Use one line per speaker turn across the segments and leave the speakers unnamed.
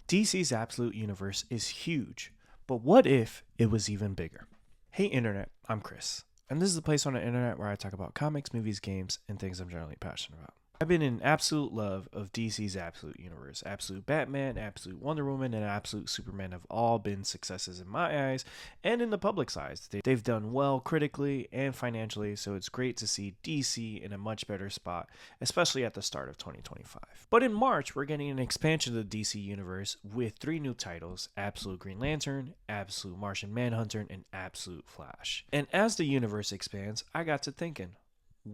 DC's Absolute Universe is huge, but what if it was even bigger? Hey Internet, I'm Chris, and this is the place on the internet where I talk about comics, movies, games, and things I'm generally passionate about. I've been in absolute love of DC's Absolute Universe. Absolute Batman, Absolute Wonder Woman, and Absolute Superman have all been successes in my eyes and in the public's eyes. They've done well critically and financially, so it's great to see DC in a much better spot, especially at the start of 2025. But in March, we're getting an expansion of the DC Universe with 3 new titles: Absolute Green Lantern, Absolute Martian Manhunter, and Absolute Flash. And as the universe expands, I got to thinking,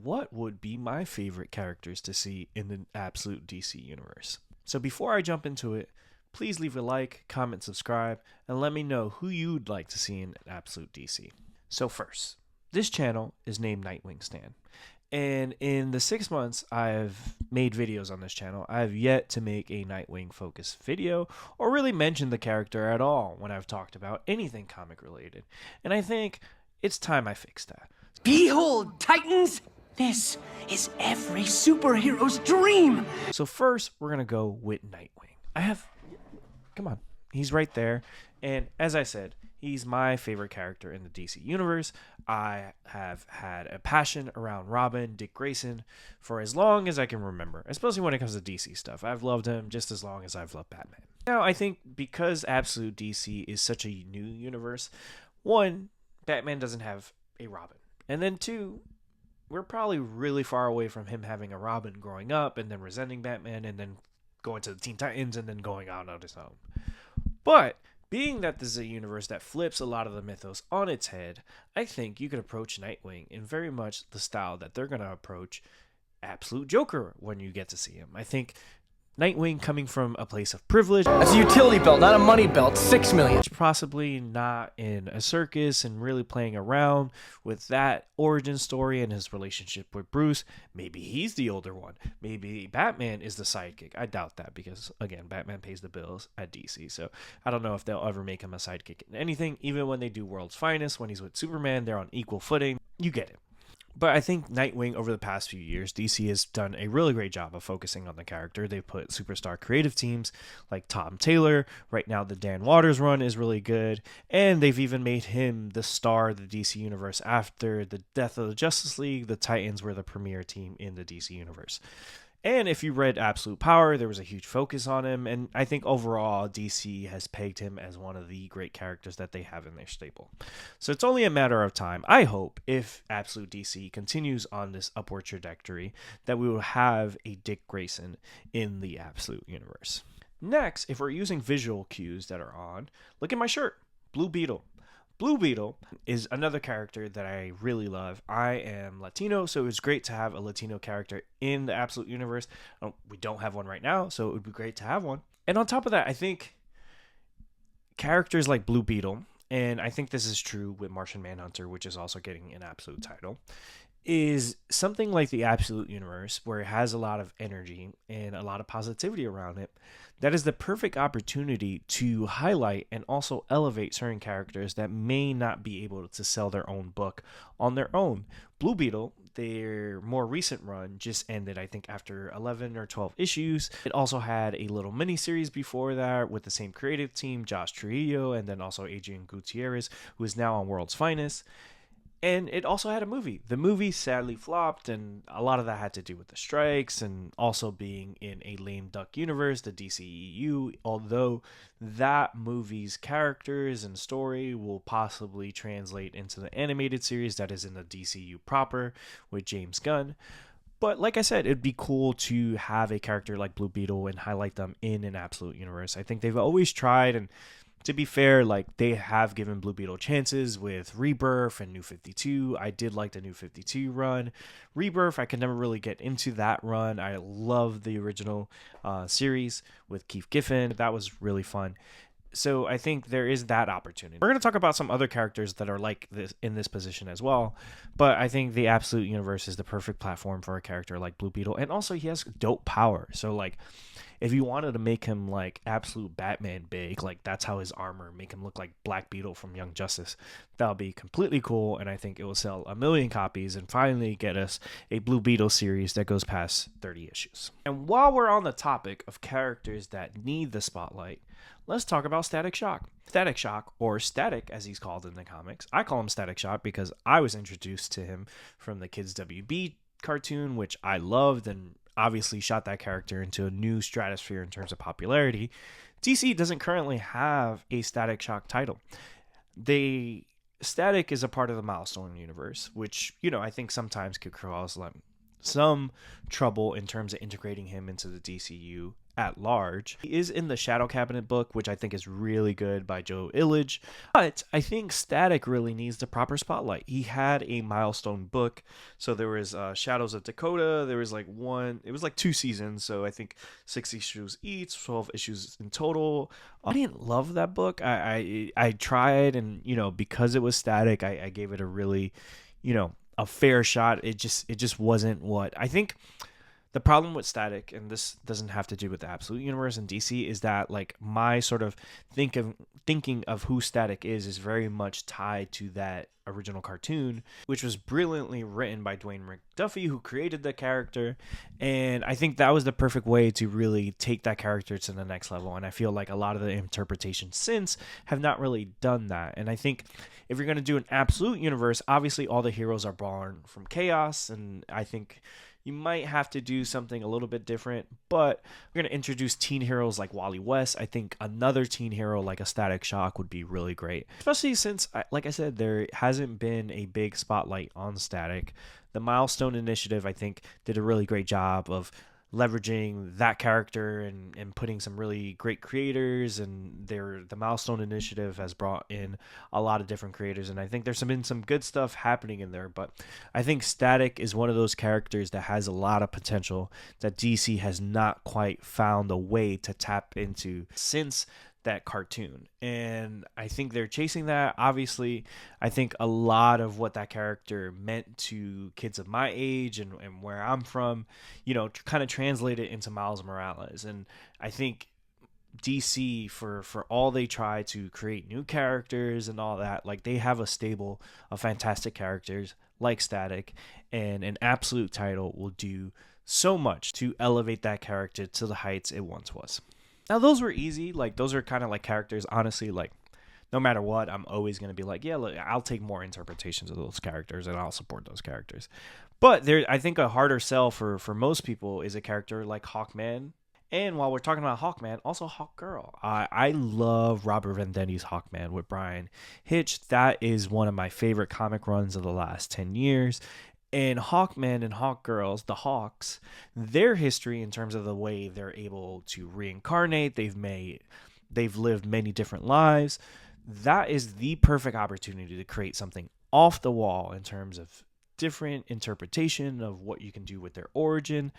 what would be my favorite characters to see in the Absolute DC universe? So before I jump into it, please leave a like, comment, subscribe, and let me know who you'd like to see in Absolute DC. So first, this channel is named Nightwing Stan. And in the 6 months I've made videos on this channel, I've yet to make a Nightwing focused video or really mention the character at all when I've talked about anything comic related. And I think it's time I fix that.
Behold, Titans! This is every superhero's dream!
So first, we're going to go with Nightwing. Come on, he's right there. And as I said, he's my favorite character in the DC universe. I have had a passion around Robin, Dick Grayson, for as long as I can remember, especially when it comes to DC stuff. I've loved him just as long as I've loved Batman. Now, I think because Absolute DC is such a new universe, one, Batman doesn't have a Robin. And then two, we're probably really far away from him having a Robin growing up and then resenting Batman and then going to the Teen Titans and then going out on his own. But being that this is a universe that flips a lot of the mythos on its head, I think you could approach Nightwing in very much the style that they're going to approach Absolute Joker when you get to see him. I think Nightwing coming from a place of privilege.
That's a utility belt, not a money belt. 6 million.
Possibly not in a circus and really playing around with that origin story and his relationship with Bruce. Maybe he's the older one. Maybe Batman is the sidekick. I doubt that because, again, Batman pays the bills at DC. So I don't know if they'll ever make him a sidekick in anything. Even when they do World's Finest, when he's with Superman, they're on equal footing. You get it. But I think Nightwing, over the past few years, DC has done a really great job of focusing on the character. They've put superstar creative teams like Tom Taylor. Right now, the Dan Watters run is really good. And they've even made him the star of the DC Universe. After the death of the Justice League, the Titans were the premier team in the DC Universe. And if you read Absolute Power, there was a huge focus on him. And I think overall, DC has pegged him as one of the great characters that they have in their stable. So it's only a matter of time, I hope, if Absolute DC continues on this upward trajectory, that we will have a Dick Grayson in the Absolute Universe. Next, if we're using visual cues that are on, look at my shirt, Blue Beetle. Blue Beetle is another character that I really love. I am Latino, so it's great to have a Latino character in the Absolute Universe. We don't have one right now, so it would be great to have one. And on top of that, I think characters like Blue Beetle, and I think this is true with Martian Manhunter, which is also getting an Absolute title, is something like the Absolute Universe where it has a lot of energy and a lot of positivity around it. That is the perfect opportunity to highlight and also elevate certain characters that may not be able to sell their own book on their own. Blue Beetle, their more recent run, just ended, I think, after 11 or 12 issues. It also had a little mini-series before that with the same creative team, Josh Trujillo, and then also Adrian Gutierrez, who is now on World's Finest. And it also had a movie. The movie sadly flopped, and a lot of that had to do with the strikes and also being in a lame duck universe, the DCEU, although that movie's characters and story will possibly translate into the animated series that is in the DCU proper with James Gunn. But like I said, it'd be cool to have a character like Blue Beetle and highlight them in an Absolute Universe. I think they've always tried, and to be fair, like, they have given Blue Beetle chances with Rebirth and New 52. I did like the New 52 run. Rebirth, I could never really get into that run. I love the original series with Keith Giffen. That was really fun. So I think there is that opportunity. We're going to talk about some other characters that are like this in this position as well. But I think the Absolute Universe is the perfect platform for a character like Blue Beetle. And also he has dope power. So like, If you wanted to make him like absolute Batman big, like that's how his armor, make him look like Black Beetle from Young Justice, that would be completely cool. And I think it will sell 1,000,000 copies and finally get us a Blue Beetle series that goes past 30 issues. And while we're on the topic of characters that need the spotlight, let's talk about Static Shock. Static Shock, or Static as he's called in the comics. I call him Static Shock because I was introduced to him from the Kids WB cartoon, which I loved and obviously shot that character into a new stratosphere in terms of popularity. DC doesn't currently have a Static Shock title. Static is a part of the Milestone universe, which, I think sometimes could cause some trouble in terms of integrating him into the DCU at large. He is in the Shadow Cabinet book, which I think is really good by Joe Illidge, but I think Static really needs the proper spotlight. He had a Milestone book, so there was Shadows of Dakota, there was it was 2 seasons, so I think 6 issues each, 12 issues in total. I didn't love that book. I tried, and because it was Static, I gave it a really a fair shot. It just wasn't what I think. The problem with Static, and this doesn't have to do with the Absolute Universe in DC, is that my sort of thinking of who Static is very much tied to that original cartoon, which was brilliantly written by Dwayne McDuffie, who created the character. And I think that was the perfect way to really take that character to the next level. And I feel like a lot of the interpretations since have not really done that. And I think if you're going to do an Absolute Universe, obviously all the heroes are born from chaos. And I think you might have to do something a little bit different, but we're going to introduce teen heroes like Wally West. I think another teen hero like a Static Shock would be really great, especially since, like I said, there hasn't been a big spotlight on Static. The Milestone Initiative, I think, did a really great job of leveraging that character and putting some really great creators, and the Milestone Initiative has brought in a lot of different creators, and I think there's been some good stuff happening in there. But I think Static is one of those characters that has a lot of potential that DC has not quite found a way to tap into since that cartoon, and I think they're chasing that. Obviously, I think a lot of what that character meant to kids of my age and where I'm from, kind of translated into Miles Morales. And I think DC, for all they try to create new characters and all that, they have a stable of fantastic characters like Static, and an Absolute title will do so much to elevate that character to the heights it once was. Now, those were easy. Those are kind of characters, honestly, no matter what, I'm always going to be yeah, look, I'll take more interpretations of those characters and I'll support those characters. But I think a harder sell for most people is a character like Hawkman. And while we're talking about Hawkman, also Hawkgirl. I love Robert Venditti's Hawkman with Brian Hitch. That is one of my favorite comic runs of the last 10 years. And Hawkman and Hawkgirls, the Hawks, their history in terms of the way they're able to reincarnate, they've lived many different lives. That is the perfect opportunity to create something off the wall in terms of different interpretation of what you can do with their origin.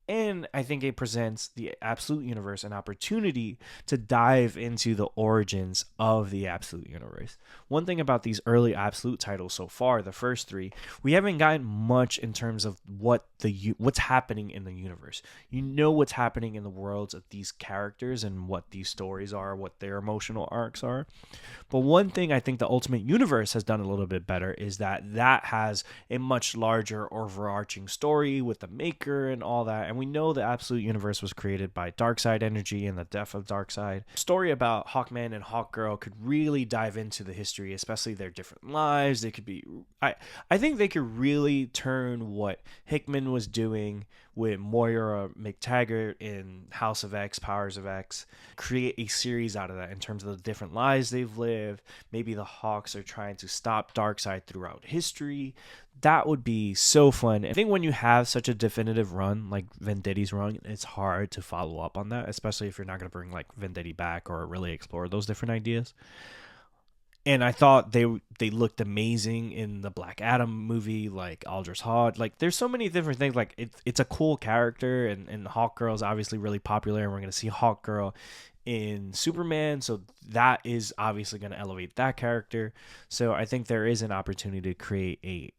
And I think it presents the Absolute Universe an opportunity to dive into the origins of the Absolute Universe. One thing about these early Absolute titles so far, the first 3, we haven't gotten much in terms of what's happening in the universe. What's happening in the worlds of these characters and what these stories are, what their emotional arcs are. But one thing I think the Ultimate Universe has done a little bit better is that has a much larger overarching story with the Maker and all that. And we know the Absolute Universe was created by Darkseid Energy and the death of Darkseid. Story about Hawkman and Hawkgirl could really dive into the history, especially their different lives. They could be, I think they could really turn what Hickman was doing with Moira McTaggart in House of X, Powers of X, create a series out of that in terms of the different lives they've lived. Maybe the Hawks are trying to stop Darkseid throughout history. That would be so fun. I think when you have such a definitive run like Venditti's run, it's hard to follow up on that, especially if you're not going to bring Venditti back or really explore those different ideas. And I thought they looked amazing in the Black Adam movie, Aldous Hodge. There's so many different things. It's a cool character, and Hawkgirl is obviously really popular, and we're going to see Hawkgirl in Superman, so that is obviously going to elevate that character. So I think there is an opportunity to create a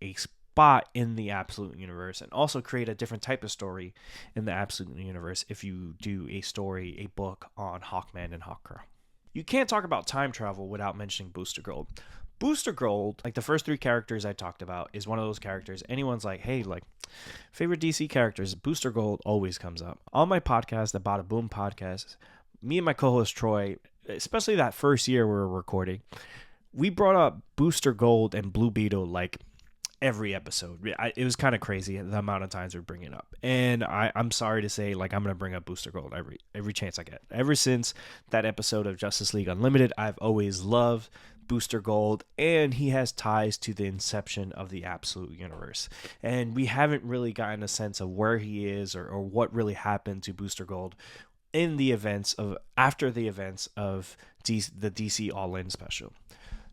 spot in the Absolute Universe, and also create a different type of story in the Absolute Universe if you do a book on Hawkman and Hawkgirl. You can't talk about time travel without mentioning Booster Gold. Booster Gold, like the first 3 characters I talked about, is one of those characters anyone's like, hey, like, favorite DC characters, Booster Gold always comes up. On my podcast, the Bada Boom podcast, me and my co-host Troy, especially that first year we were recording, we brought up Booster Gold and Blue Beetle like every episode. It was kind of crazy the amount of times we bring it up. And I'm sorry to say, like, I'm going to bring up Booster Gold every chance I get. Ever since that episode of Justice League Unlimited, I've always loved Booster Gold, and he has ties to the inception of the Absolute Universe. And we haven't really gotten a sense of where he is or what really happened to Booster Gold after the events of the DC All-In special.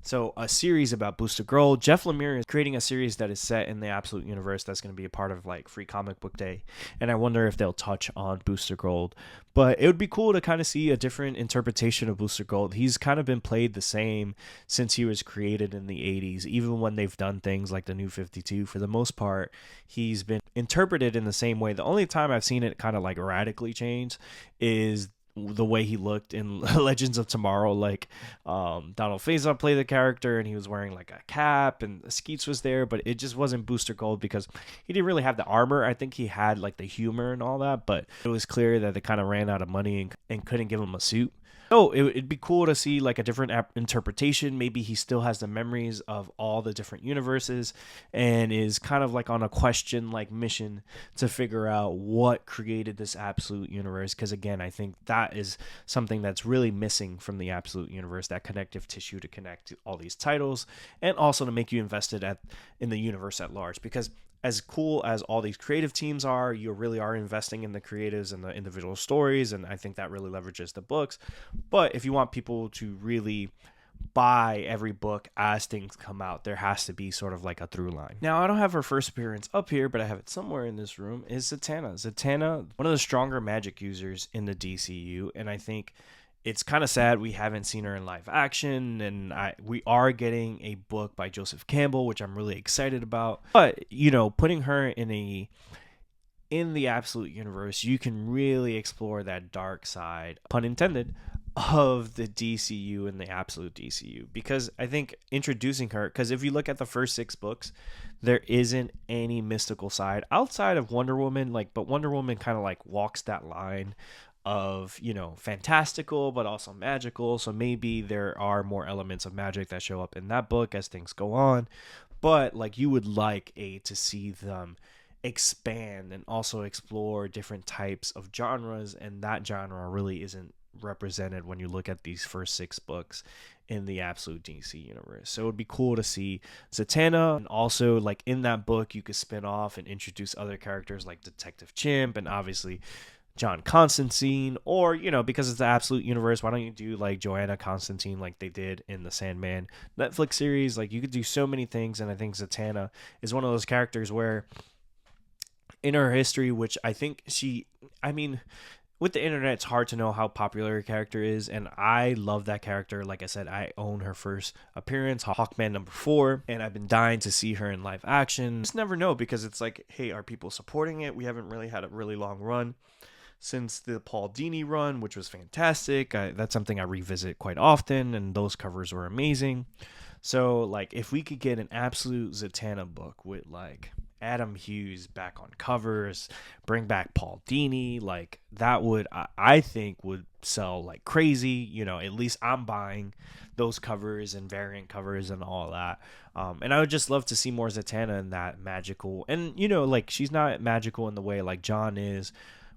So a series about Booster Gold. Jeff Lemire is creating a series that is set in the Absolute Universe that's going to be a part of like Free Comic Book Day. And I wonder if they'll touch on Booster Gold. But it would be cool to kind of see a different interpretation of Booster Gold. He's kind of been played the same since he was created in the 80s. Even when they've done things like the New 52, for the most part, he's been interpreted in the same way. The only time I've seen it kind of like radically change is the way he looked in Legends of Tomorrow. Like Donald Faison played the character and he was wearing like a cap and Skeets was there, but it just wasn't Booster Gold because he didn't really have the armor. I think he had like the humor and all that, but it was clear that they kind of ran out of money and couldn't give him a suit. So it'd be cool to see like a different interpretation. Maybe he still has the memories of all the different universes and is kind of like on a question like mission to figure out what created this Absolute Universe. Because again, I think that is something that's really missing from the Absolute Universe, that connective tissue to connect all these titles and also to make you invested in the universe at large. Because as cool as all these creative teams are, you really are investing in the creatives and the individual stories, and I think that really leverages the books. But if you want people to really buy every book as things come out, there has to be sort of like a through line. Now, I don't have her first appearance up here, but I have it somewhere in this room, is Zatanna. Zatanna, one of the stronger magic users in the DCU, and I think it's kind of sad we haven't seen her in live action, and we are getting a book by Joseph Campbell, which I'm really excited about. But, you know, putting her in the Absolute Universe, you can really explore that dark side, pun intended, of the DCU and the Absolute DCU. Because I think introducing her, because if you look at the first 6 books, there isn't any mystical side outside of Wonder Woman, but Wonder Woman kind of like walks that line of, you know, fantastical but also magical. So maybe there are more elements of magic that show up in that book as things go on. But like, you would like to see them expand and also explore different types of genres, and that genre really isn't represented when you look at these first 6 books in the Absolute DC universe. So it would be cool to see Zatanna, and also like in that book you could spin off and introduce other characters like Detective Chimp and obviously John Constantine, or, you know, because it's the Absolute Universe, why don't you do like Joanna Constantine like they did in the Sandman Netflix series? Like, you could do so many things, and I think Zatanna is one of those characters where in her history, which I think with the internet, it's hard to know how popular her character is, and I love that character. Like I said, I own her first appearance, Hawkman #4, and I've been dying to see her in live action. Just never know, because it's like, hey, are people supporting it? We haven't really had a really long run since the Paul Dini run, which was fantastic. That's something I revisit quite often, and those covers were amazing. So, like, if we could get an Absolute Zatanna book with, like, Adam Hughes back on covers, bring back Paul Dini, like, that would, I think, would sell like crazy. You know, at least I'm buying those covers and variant covers and all that. And I would just love to see more Zatanna in that magical, and, you know, like, she's not magical in the way like John is,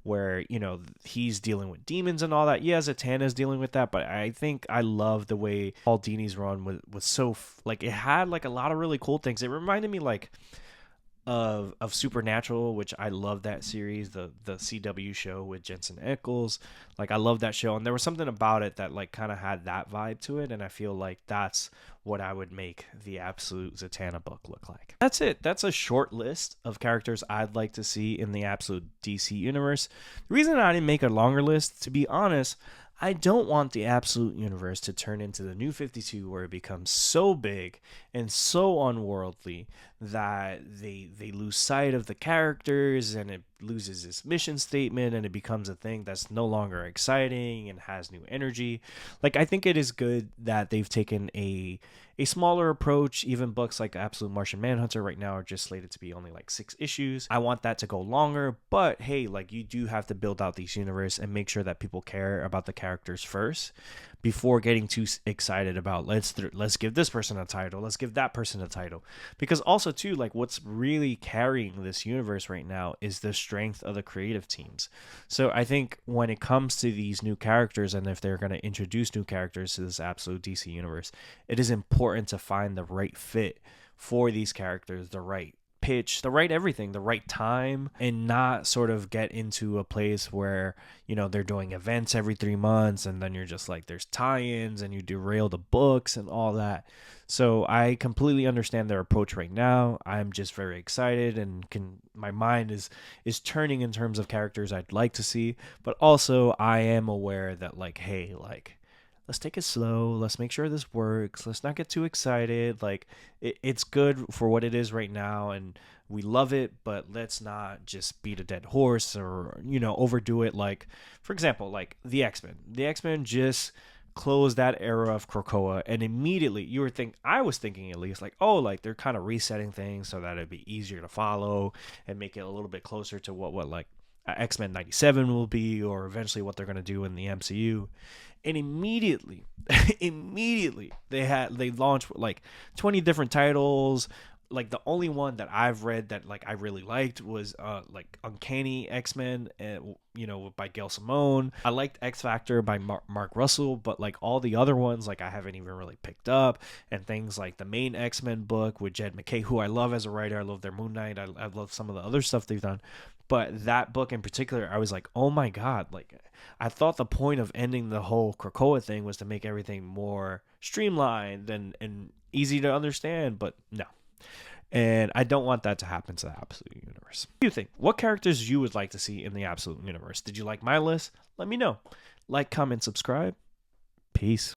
where, you know, he's dealing with demons and all that. Yeah, Zatanna's dealing with that, but I think I love the way Paul Dini's run was so, like, it had like a lot of really cool things. It reminded me like of Supernatural, which I love that series, the CW show with Jensen Ackles. Like, I love that show, and there was something about it that like kind of had that vibe to it, and I feel like that's what I would make the Absolute Zatanna book look like. That's it. That's a short list of characters I'd like to see in the Absolute DC universe. The reason I didn't make a longer list, to be honest, I don't want the Absolute Universe to turn into the New 52, where it becomes so big and so unworldly that they lose sight of the characters, and it loses its mission statement, and it becomes a thing that's no longer exciting and has new energy. Like, I think it is good that they've taken a smaller approach. Even books like Absolute Martian Manhunter right now are just slated to be only like 6 issues. I want that to go longer, but hey, like, you do have to build out these universe and make sure that people care about the characters first before getting too excited about let's give this person a title, let's give that person a title. Because also too, like, what's really carrying this universe right now is the strength of the creative teams. So I think when it comes to these new characters, and if they're going to introduce new characters to this absolute DC universe, it is important to find the right fit for these characters, the right pitch, the right everything, the right time, and not sort of get into a place where, you know, they're doing events every 3 months and then you're just like, there's tie-ins and you derail the books and all that. So I completely understand their approach right now. I'm just very excited, and my mind is turning in terms of characters I'd like to see, but also I am aware that, like, hey, like, let's take it slow. Let's make sure this works. Let's not get too excited. Like, it's good for what it is right now, and we love it, but let's not just beat a dead horse or, you know, overdo it. Like, for example, like the X-Men. The X-Men just closed that era of Krakoa, and immediately I was thinking at least, like, oh, like, they're kind of resetting things so that it'd be easier to follow and make it a little bit closer to what like X-Men 97 will be, or eventually what they're going to do in the MCU. And immediately they launched like 20 different titles. Like, the only one that I've read that, like, I really liked was like Uncanny X-Men, you know, by Gail Simone. I liked X Factor by Mark Russell, but like all the other ones, like, I haven't even really picked up. And things like the main X-Men book with Jed MacKay, who I love as a writer. I love their Moon Knight. I love some of the other stuff they've done. But that book in particular, I was like, oh my God, like, I thought the point of ending the whole Krakoa thing was to make everything more streamlined and easy to understand, but no. And I don't want that to happen to the Absolute Universe. What do you think? What characters you would like to see in the Absolute Universe? Did you like my list? Let me know. Like, comment, subscribe. Peace.